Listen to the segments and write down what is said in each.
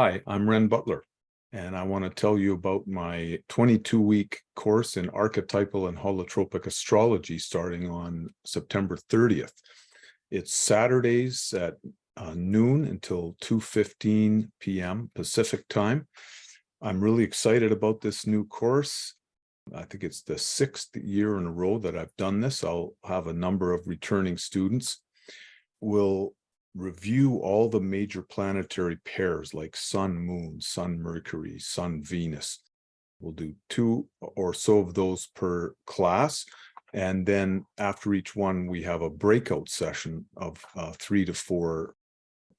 Hi, I'm Ren Butler, and I want to tell you about my 22-week course in Archetypal and Holotropic Astrology starting on September 30th. It's Saturdays at noon until 2:15 p.m. Pacific time. I'm really excited about this new course. I think it's the 6th year in a row that I've done this. I'll have a number of returning students. We'll review all the major planetary pairs like Sun, Moon, Sun, Mercury, Sun, Venus. We'll do 2 or so of those per class. And then after each one, we have a breakout session of 3 to 4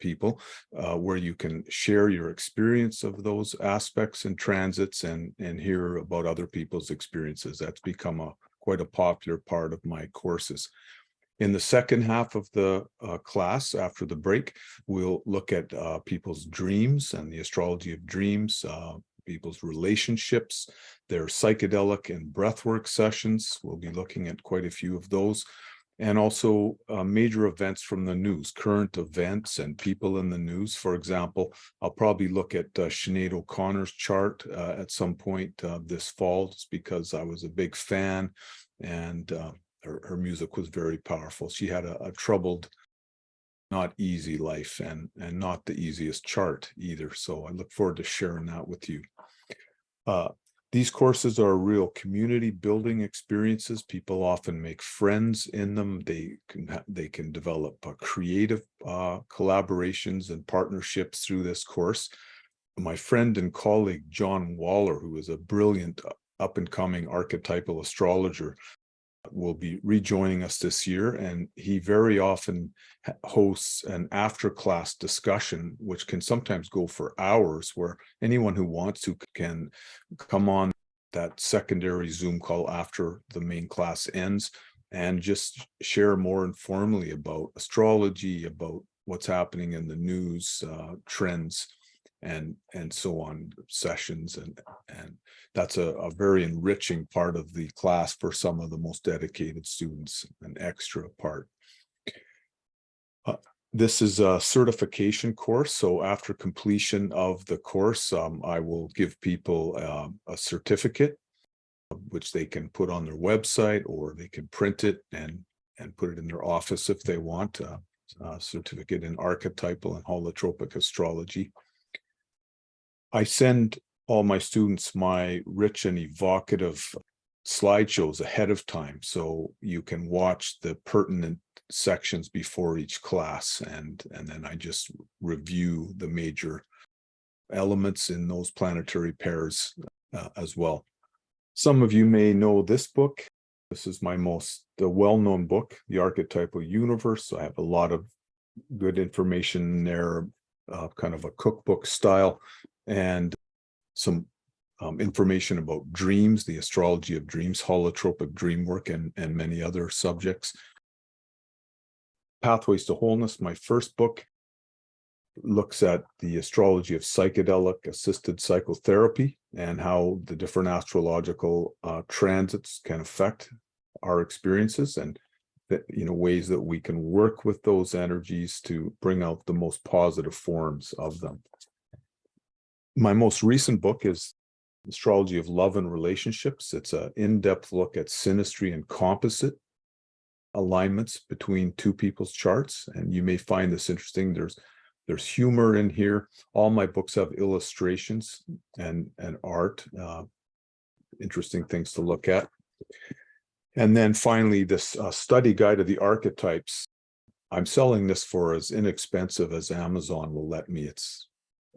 people where you can share your experience of those aspects and transits and hear about other people's experiences. That's become quite a popular part of my courses. In the second half of the class, after the break, we'll look at people's dreams and the astrology of dreams, people's relationships, their psychedelic and breathwork sessions. We'll be looking at quite a few of those. And also major events from the news, current events and people in the news. For example, I'll probably look at Sinead O'Connor's chart at some point this fall, just because I was a big fan and her music was very powerful. She had a troubled, not easy life and not the easiest chart either. So I look forward to sharing that with you. These courses are real community building experiences. People often make friends in them. They can develop creative collaborations and partnerships through this course. My friend and colleague, John Waller, who is a brilliant up-and-coming archetypal astrologer, will be rejoining us this year, and he very often hosts an after-class discussion, which can sometimes go for hours, where anyone who wants to can come on that secondary Zoom call after the main class ends and just share more informally about astrology, about what's happening in the news, trends, and so on, sessions, and that's a very enriching part of the class for some of the most dedicated students, an extra part. This is a certification course, so after completion of the course, I will give people a certificate, which they can put on their website, or they can print it and put it in their office if they want, a certificate in archetypal and holotropic astrology. I send all my students my rich and evocative slideshows ahead of time, so you can watch the pertinent sections before each class, and then I just review the major elements in those planetary pairs as well. Some of you may know this book. This is my most well-known book, The Archetypal Universe. I have a lot of good information in there, kind of a cookbook style, and some information about dreams, the astrology of dreams, holotropic dream work, and many other subjects. Pathways to Wholeness, my first book, looks at the astrology of psychedelic assisted psychotherapy and how the different astrological transits can affect our experiences, and ways that we can work with those energies to bring out the most positive forms of them. My most recent book is Astrology of Love and Relationships. It's an in-depth look at synastry and composite alignments between two people's charts, and you may find this interesting. There's humor in here. All my books have illustrations and art, interesting things to look at. And then finally, this study guide of the archetypes. I'm selling this for as inexpensive as Amazon will let me. It's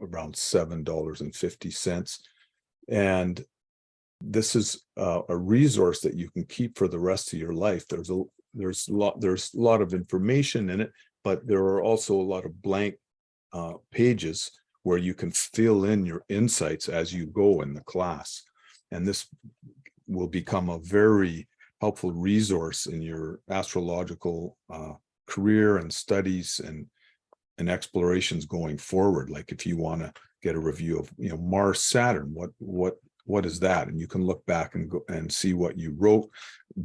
around $7.50. And this is a resource that you can keep for the rest of your life. There's a lot of information in it, but there are also a lot of blank pages where you can fill in your insights as you go in the class. And this will become a very helpful resource in your astrological career and studies and explorations going forward. Like if you want to get a review of Mars Saturn, what is that, and you can look back and go and see what you wrote,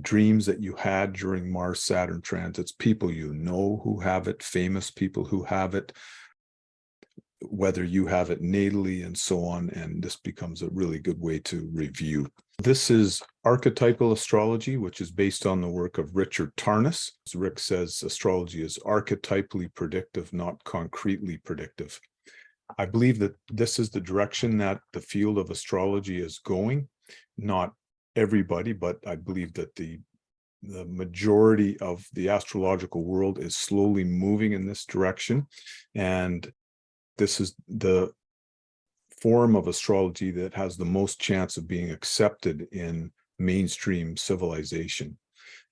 dreams that you had during Mars Saturn transits, people who have it, famous people who have it, whether you have it natally and so on, and this becomes a really good way to review. This is Archetypal Astrology, which is based on the work of Richard Tarnas. As Rick says, astrology is archetypally predictive, not concretely predictive. I believe that this is the direction that the field of astrology is going. Not everybody, but I believe that the majority of the astrological world is slowly moving in this direction. And this is the form of astrology that has the most chance of being accepted in mainstream civilization.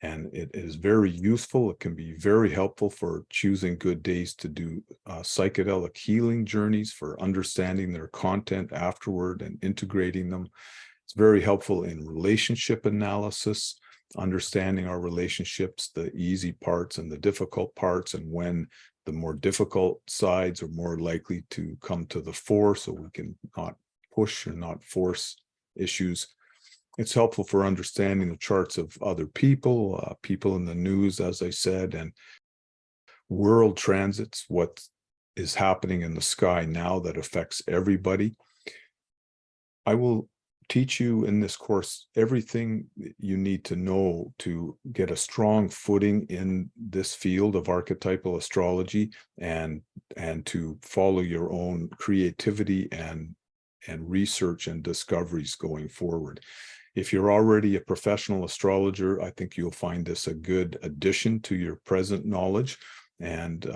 And it is very useful. It can be very helpful for choosing good days to do psychedelic healing journeys, for understanding their content afterward and integrating them. It's very helpful in relationship analysis, understanding our relationships, the easy parts and the difficult parts, and when the more difficult sides are more likely to come to the fore, so we can not push or not force issues. It's helpful for understanding the charts of other people, people in the news, as I said, and world transits, what is happening in the sky now that affects everybody. I will teach you in this course everything you need to know to get a strong footing in this field of archetypal astrology, and to follow your own creativity and research and discoveries going forward. If you're already a professional astrologer, I think you'll find this a good addition to your present knowledge. And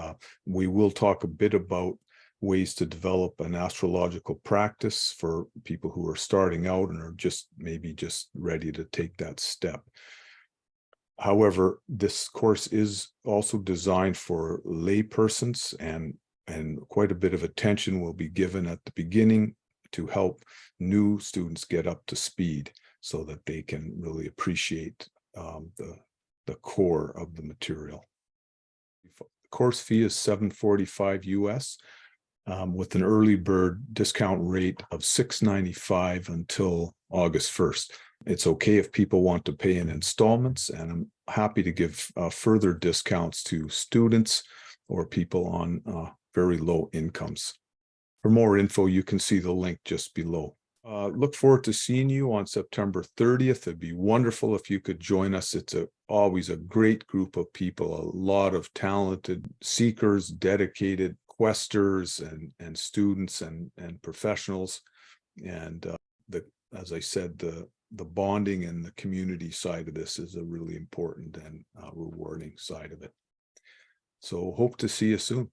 we will talk a bit about ways to develop an astrological practice for people who are starting out and are maybe just ready to take that step. However, this course is also designed for laypersons, and quite a bit of attention will be given at the beginning to help new students get up to speed so that they can really appreciate the core of the material. The course fee is $745 US. With an early bird discount rate of $695 until August 1st. It's okay if people want to pay in installments, and I'm happy to give further discounts to students or people on very low incomes. For more info, you can see the link just below. Look forward to seeing you on September 30th. It'd be wonderful if you could join us. It's always a great group of people, a lot of talented seekers, dedicated questers and students and professionals. And as I said, the bonding and the community side of this is a really important and rewarding side of it. So hope to see you soon.